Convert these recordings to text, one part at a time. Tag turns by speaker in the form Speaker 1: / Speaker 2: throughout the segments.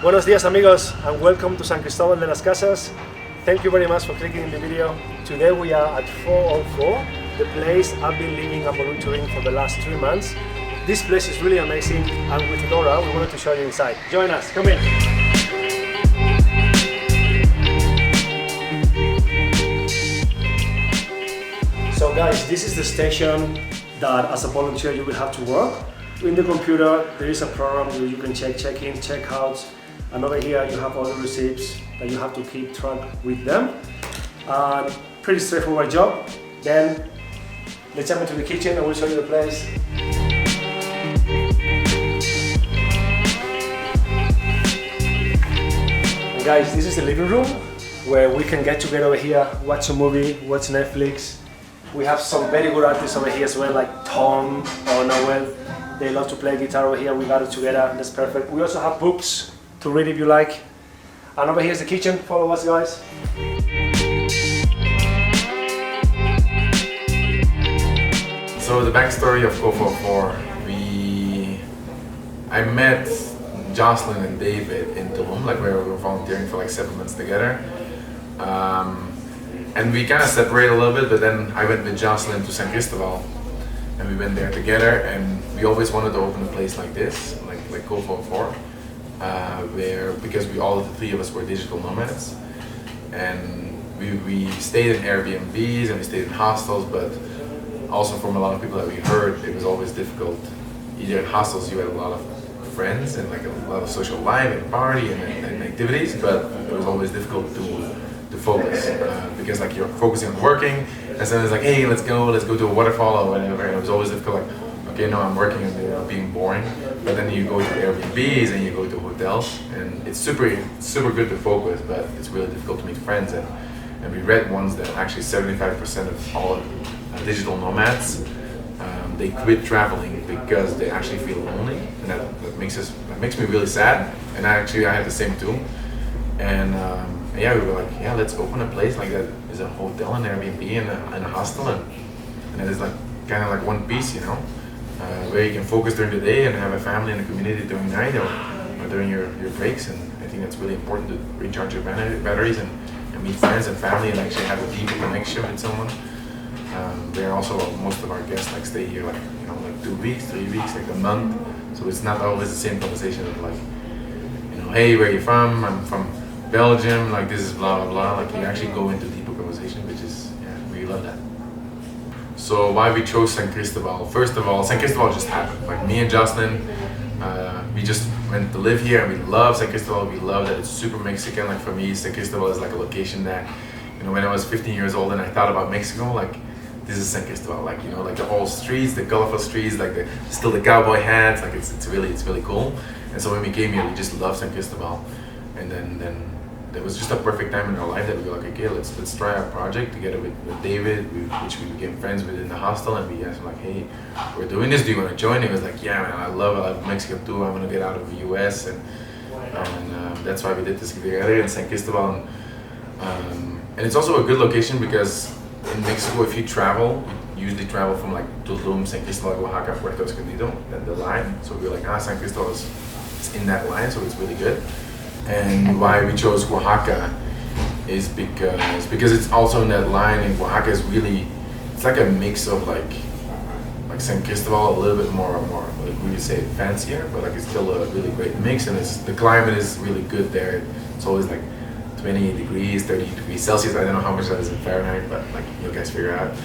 Speaker 1: Buenos días amigos and welcome to San Cristóbal de las Casas. Thank you very much for clicking in the video. Today we are at 404, the place I've been living and volunteering for the last 3 months. This place is really amazing and with Dora we wanted to show you inside. Join us, come in. So guys, this is the station that as a volunteer you will have to work. In the computer there is a program where you can check in, check out, and over here you have all the receipts that you have to keep track with them. Pretty straightforward job. Then let's jump into the kitchen and we'll show you the place. And guys, this is the living room where we can get together over here, watch a movie, watch Netflix. We have some very good artists over here as well, like Tom or Noel. They love to play guitar over here. We got it together. That's perfect. We also have books to read if you like. And over here is the kitchen. Follow us, guys.
Speaker 2: So the backstory of Co.404, I met Jocelyn and David in Tulum, like we were volunteering for like 7 months together. And we kind of separated a little bit, but then I went with Jocelyn to San Cristobal. And we went there together, and we always wanted to open a place like this, like Co.404, because all the 3 of us were digital nomads, and we stayed in Airbnbs and we stayed in hostels, but also from a lot of people that we heard, it was always difficult. Either in hostels you had a lot of friends and like a lot of social life and party and activities, but it was always difficult to focus because like you're focusing on working, and then it's like, hey, let's go to a waterfall or whatever, and it was always difficult, like, okay, no, I'm working and being boring. But then you go to Airbnbs and you go to hotels, and it's super good to focus, but it's really difficult to meet friends. And we read once that actually 75% of all digital nomads, they quit traveling because they actually feel lonely, and that makes me really sad. And I had the same too. And yeah, we were like, yeah, let's open a place like that. There's a hotel, an Airbnb, and a hostel, and it is like kind of like one piece, you know, where you can focus during the day and have a family and a community during the night or during your breaks. And I think that's really important to recharge your batteries and meet friends and family and actually have a deeper connection with someone. There are also most of our guests like stay here like, you know, like 2 weeks, 3 weeks, like a month. So it's not always the same conversation of like, you know, hey, where are you from? I'm from Belgium, like this is blah blah blah. Like you actually go into deeper conversation, which is, yeah, we love that. So why we chose San Cristobal? First of all, San Cristobal just happened. Like me and Jocelyn, we just went to live here and we love San Cristobal. We love that it's super Mexican. Like for me, San Cristobal is like a location that, you know, when I was 15 years old and I thought about Mexico, like this is San Cristobal. Like, you know, like the whole streets, the colorful streets, like still the cowboy hats. Like it's really cool. And so when we came here, we just loved San Cristobal. And then there was just a perfect time in our life that we were like, okay, let's try our project together with David, which we became friends with in the hostel, and we asked him like, hey, we're doing this, do you want to join? He was like, yeah, man, I love Mexico too, I want to get out of the US, and that's why we did this together in San Cristobal. And it's also a good location because in Mexico, if you travel, you usually travel from like Tulum, San Cristobal, Oaxaca, Puerto Escondido, the line. So we were like, San Cristobal is in that line, so it's really good. And why we chose Oaxaca is because it's also in that line, and Oaxaca is really, it's like a mix of like San Cristobal, a little bit more like we would say fancier, but like it's still a really great mix, and the climate is really good there. It's always like 28 degrees, 30 degrees Celsius. I don't know how much that is in Fahrenheit, but like you guys figure out.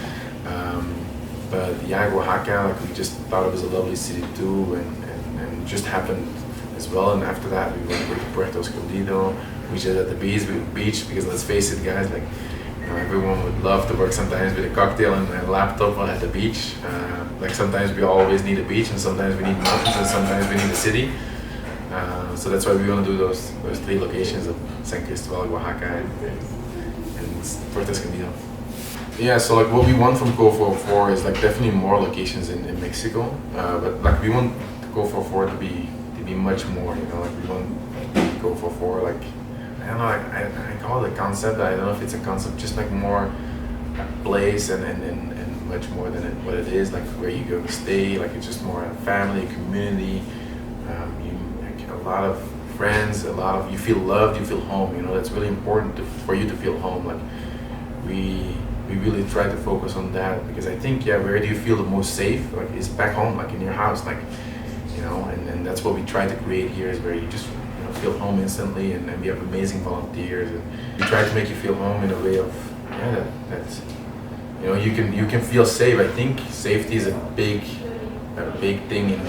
Speaker 2: But yeah, Oaxaca, like we just thought it was a lovely city too, and just happened as well. And after that we went to Puerto Escondido, which is at the beach, because let's face it guys, like, you know, everyone would love to work sometimes with a cocktail and a laptop at the beach. Like sometimes we always need a beach, and sometimes we need mountains, and sometimes we need a city. So that's why we want to do those 3 locations of San Cristobal, Oaxaca, and Puerto Escondido. Yeah, so like what we want from Co.404 is like definitely more locations in Mexico, but like we want Co.404 to be much more, you know, like we want Co.404, like, I don't know, I call it a concept, I don't know if it's a concept, just like more a place and much more than what it is, like where you go to stay, like it's just more a family, community, like a lot of friends, you feel loved, you feel home. You know, that's really important for you to feel home. Like we really try to focus on that, because I think, yeah, where do you feel the most safe? Like, is back home, like in your house, like, you know, and that's what we try to create here, is where you just, you know, feel home instantly, and we have amazing volunteers, and we try to make you feel home in a way of, yeah, that's, you know, you can feel safe. I think safety is a big thing in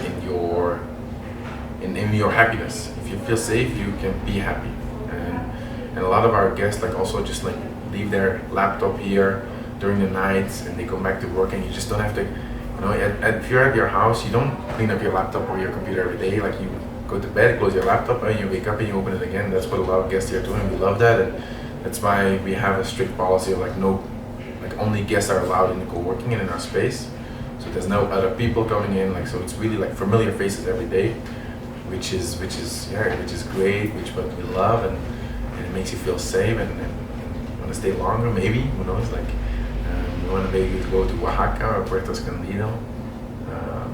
Speaker 2: your happiness. If you feel safe, you can be happy, and a lot of our guests like also just like leave their laptop here during the nights, and they come back to work, and you just don't have to, you know, if you're at your house, you don't clean up your laptop or your computer every day. Like, you go to bed, close your laptop, and you wake up and you open it again. That's what a lot of guests here are doing. We love that, and that's why we have a strict policy of like only guests are allowed in the co-working and in our space. So there's no other people coming in. Like, so it's really like familiar faces every day, which is great, which what we love, and it makes you feel safe and want to stay longer. Maybe, who knows? Like, we want to maybe go to Oaxaca or Puerto Escondido.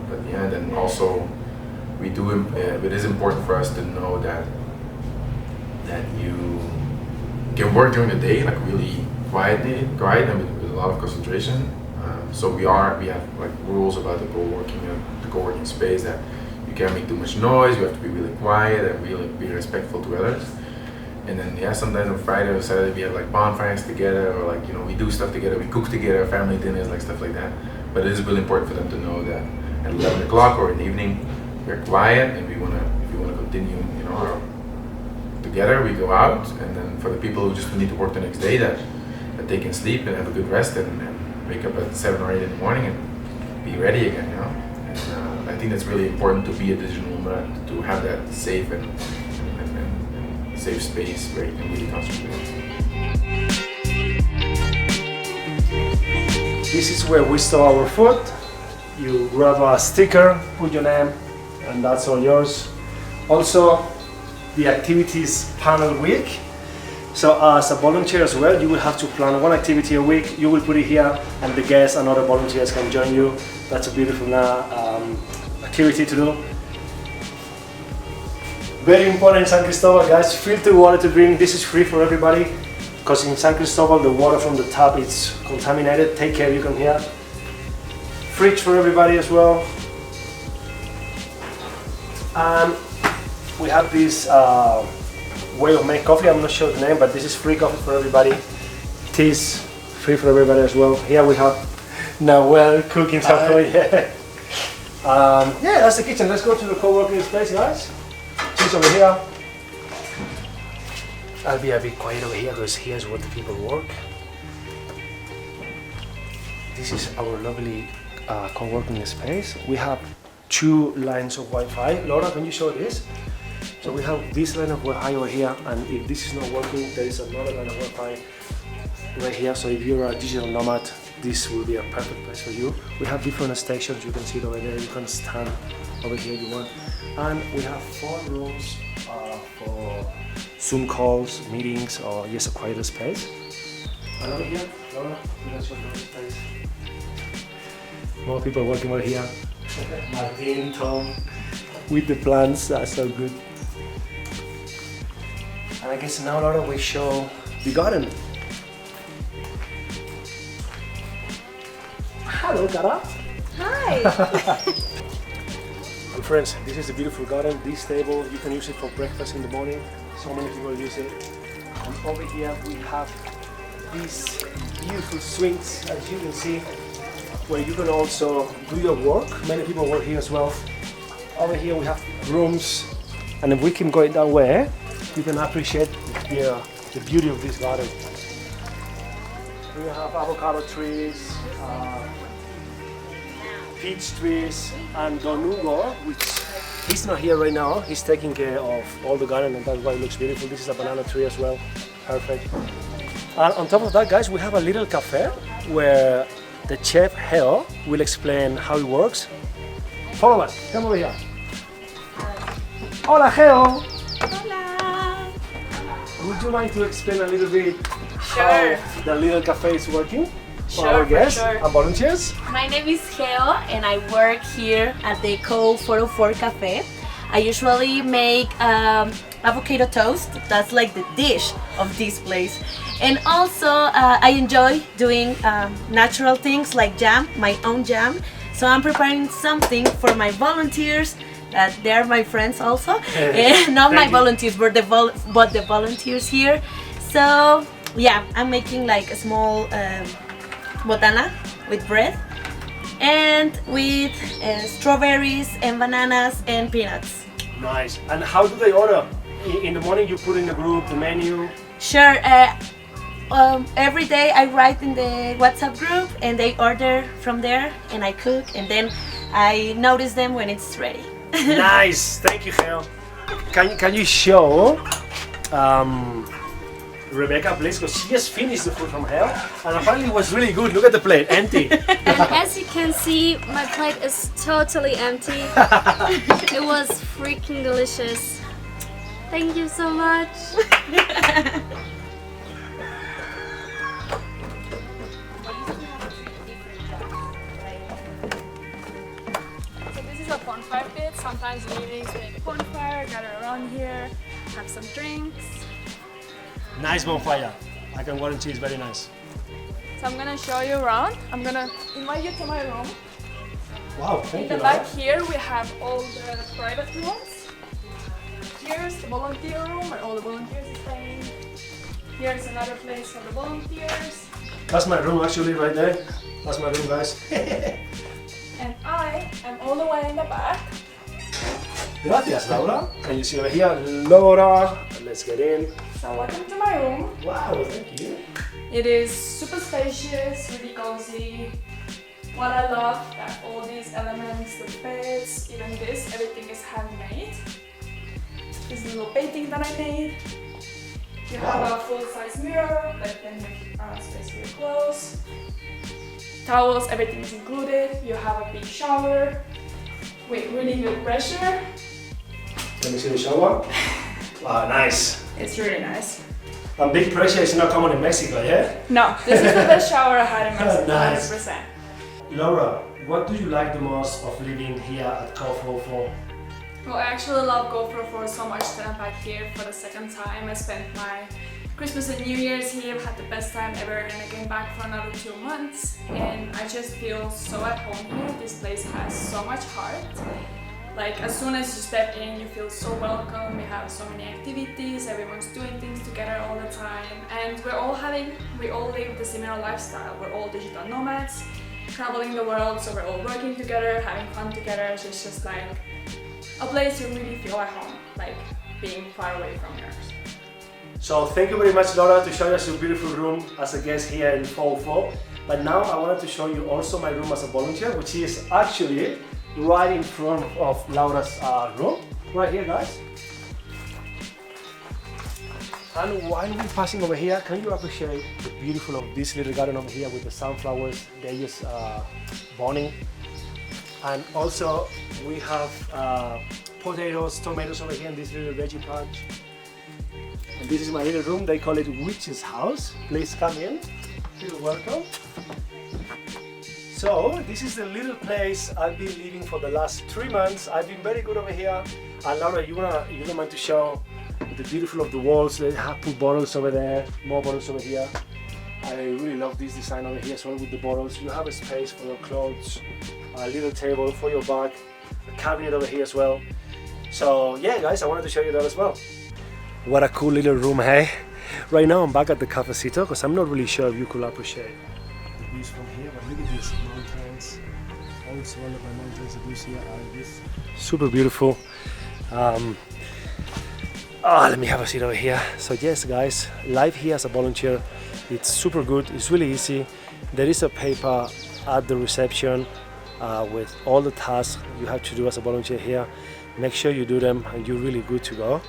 Speaker 2: But yeah, then also we do. It is important for us to know that you can work during the day, like really quiet and with a lot of concentration. So we have like rules about the co-working space, that you can't make too much noise. You have to be really quiet and really be respectful to others. And then, yeah, sometimes on Friday or Saturday we have like bonfires together, or like, you know, we do stuff together, we cook together, family dinners, like stuff like that. But it is really important for them to know that at 11 o'clock or in the evening we're quiet, and if we wanna continue, you know, together, we go out. And then for the people who just need to work the next day, that they can sleep and have a good rest, and wake up at 7 or 8 in the morning and be ready again, you know. And I think that's really important to be a digital nomad, to have that safe and safe space where you can really concentrate.
Speaker 1: This is where we store our food. You grab a sticker, put your name, and that's all yours. Also, the activities panel week. So as a volunteer as well, you will have to plan one activity a week. You will put it here, and the guests and other volunteers can join you. That's a beautiful activity to do. Very important in San Cristobal, guys, filtered water to drink. This is free for everybody, because in San Cristobal the water from the tap is contaminated. Take care, you can hear. Fridge for everybody as well. And we have this way of making coffee. I'm not sure the name, but this is free coffee for everybody. Teas free for everybody as well. Here we have Noel cooking something. Yeah, that's the kitchen. Let's go to the co-working space, guys. She's over here. I'll be a bit quiet over here, because here's where the people work. This is our lovely co-working space. We have 2 lines of Wi-Fi. Laura, can you show this? So we have this line of Wi-Fi over here, and if this is not working, there is another line of Wi-Fi right here. So if you're a digital nomad, this will be a perfect place for you. We have different stations. You can see it over there. You can stand over here if you want. And we have 4 rooms for Zoom calls, meetings, or just a quieter space. And over here, Laura, that's your space. More people working over here. Martin, Tom, with the plants, that's so good. And I guess now, Laura, we show the garden. Hello, Cara.
Speaker 3: Hi.
Speaker 1: And friends, this is a beautiful garden. This table, you can use it for breakfast in the morning. So many people use it. And over here we have these beautiful swings, as you can see, where you can also do your work. Many people work here as well. Over here we have rooms, and if we can go that way, you can appreciate the beauty of this garden. We have avocado trees, peach trees, and Don Hugo, which he's not here right now. He's taking care of all the garden, and that's why it looks beautiful. This is a banana tree as well. Perfect. And on top of that, guys, we have a little cafe where the chef Heo will explain how it works. Follow us. Come over here. Hola, Heo.
Speaker 3: Hola.
Speaker 1: Would you mind to explain a little bit
Speaker 3: Sure.
Speaker 1: how the little cafe is working for
Speaker 3: Sure,
Speaker 1: our
Speaker 3: for
Speaker 1: guests
Speaker 3: sure.
Speaker 1: and volunteers?
Speaker 3: My name is Geo and I work here at the Co.404 Cafe. I usually make avocado toast. That's like the dish of this place. And also I enjoy doing natural things like jam, my own jam. So I'm preparing something for my volunteers. They're my friends also. Not my volunteers, but the volunteers here. So yeah, I'm making like a small botana with bread and with strawberries and bananas and peanuts.
Speaker 1: Nice. And how do they order? In the morning you put in the group the menu?
Speaker 3: Sure. Every day I write in the WhatsApp group and they order from there and I cook and then I notice them when it's ready.
Speaker 1: Nice. Thank you, Hel. Can you show Rebecca, please, because she just finished the food from Hel and apparently it was really good. Look at the plate, empty.
Speaker 4: And as you can see, my plate is totally empty. It was freaking delicious. Thank you so much. So this is a bonfire pit. Sometimes in the evenings we make a bonfire, gather around here, have some drinks.
Speaker 1: Nice bonfire. I can guarantee it's very nice.
Speaker 4: So I'm gonna show you around. I'm gonna invite you to my room.
Speaker 1: Wow, thank
Speaker 4: In
Speaker 1: you.
Speaker 4: the back here we have all the private rooms. Here's the volunteer room where all the volunteers are staying. Here's another place for the volunteers.
Speaker 1: That's my room actually right there. That's my room, guys.
Speaker 4: And I am all the way in the back.
Speaker 1: Gracias, Laura. And you see over here, Laura. Let's get in.
Speaker 4: So welcome to my room.
Speaker 1: Wow, thank you.
Speaker 4: It is super spacious, really cozy. What I love that all these elements, the beds, even this, everything is handmade. This little painting that I made. You have a full-size mirror, but then you have space for your clothes. Towels, everything is included. You have a big shower with really good pressure.
Speaker 1: Let me see the shower. Wow, nice.
Speaker 4: It's really nice.
Speaker 1: And big pressure is not common in Mexico, yeah?
Speaker 4: No, this is the best shower I had in Mexico,
Speaker 1: Nice.
Speaker 4: 100%.
Speaker 1: Laura, what do you like the most of living here at Co.404?
Speaker 4: Well, I actually love Co.404 so much that I'm back here for the second time. I spent my Christmas and New Year's here, had the best time ever, and I came back for another 2 months. And I just feel so at home here. This place has so much heart. Like, as soon as you step in, you feel so welcome. We have so many activities, everyone's doing things together all the time. And we all live the similar lifestyle. We're all digital nomads, traveling the world, so we're all working together, having fun together. So it's just like a place you really feel at home, like being far away from yours.
Speaker 1: So thank you very much, Laura, to show us your beautiful room as a guest here in Co.404. But now I wanted to show you also my room as a volunteer, which is actually right in front of Laura's room, right here, guys. And while we're passing over here, can you appreciate the beautiful of this little garden over here with the sunflowers? They're just burning. And also we have potatoes, tomatoes over here in this little veggie patch. And this is my little room. They call it Witch's House. Please come in. Feel welcome. So this is the little place I've been living for the last 3 months. I've been very good over here. And Laura, you don't mind to show the beautiful of the walls. They have put bottles over there, more bottles over here. I really love this design over here as well with the bottles. You have a space for your clothes, a little table for your bag, a cabinet over here as well. So yeah, guys, I wanted to show you that as well. What a cool little room, hey? Right now I'm back at the cafecito because I'm not really sure if you could appreciate the views from here, but look at these mountains. All surrounded by mountains. The views here are just super beautiful. Let me have a seat over here. So yes, guys, life here as a volunteer, it's super good. It's really easy. There is a paper at the reception with all the tasks you have to do as a volunteer here. Make sure you do them and you're really good to go.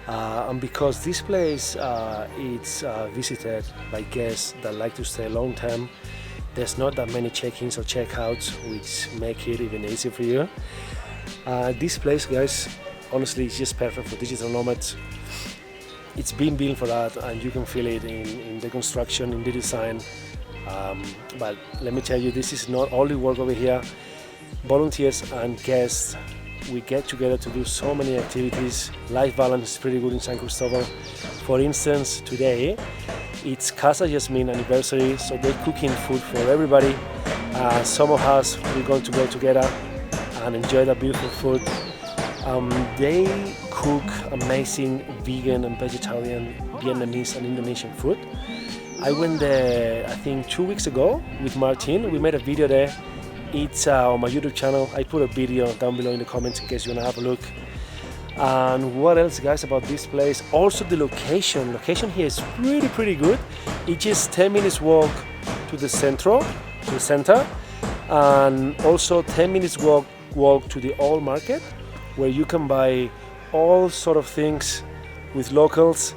Speaker 1: And because this place it's visited by guests that like to stay long term, there's not that many check-ins or check-outs, which make it even easier for you. This place, guys, honestly, it's just perfect for digital nomads. It's been built for that, and you can feel it in the construction, in the design. But let me tell you, this is not only work over here. Volunteers and guests we get together to do so many activities. Life balance is pretty good in San Cristóbal. For instance, today it's Casas Yasmin anniversary, so they're cooking food for everybody. Some of us, we're going to go together and enjoy that beautiful food. They cook amazing vegan and vegetarian Vietnamese and Indonesian food. I went there, I think 2 weeks ago with Martin. We made a video there. It's on my YouTube channel. I put a video down below in the comments in case you want to have a look. And what else, guys, about this place? Also the location. Location here is pretty good. It's just 10 minutes walk to the center, and also 10 minutes walk to the old market, where you can buy all sort of things with locals,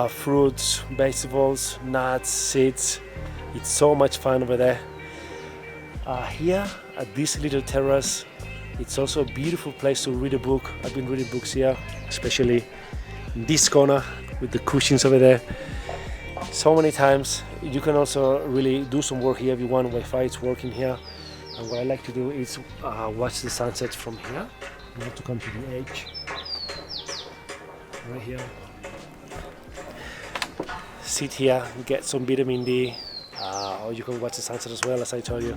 Speaker 1: fruits, vegetables, nuts, seeds. It's so much fun over there. Here at this little terrace, it's also a beautiful place to read a book. I've been reading books here, especially in this corner with the cushions over there. So many times. You can also really do some work here if you want. Wi-Fi is working here. And what I like to do is watch the sunset from here. You have to come to the edge, right here. Sit here, get some vitamin D, or you can watch the sunset as well, as I told you.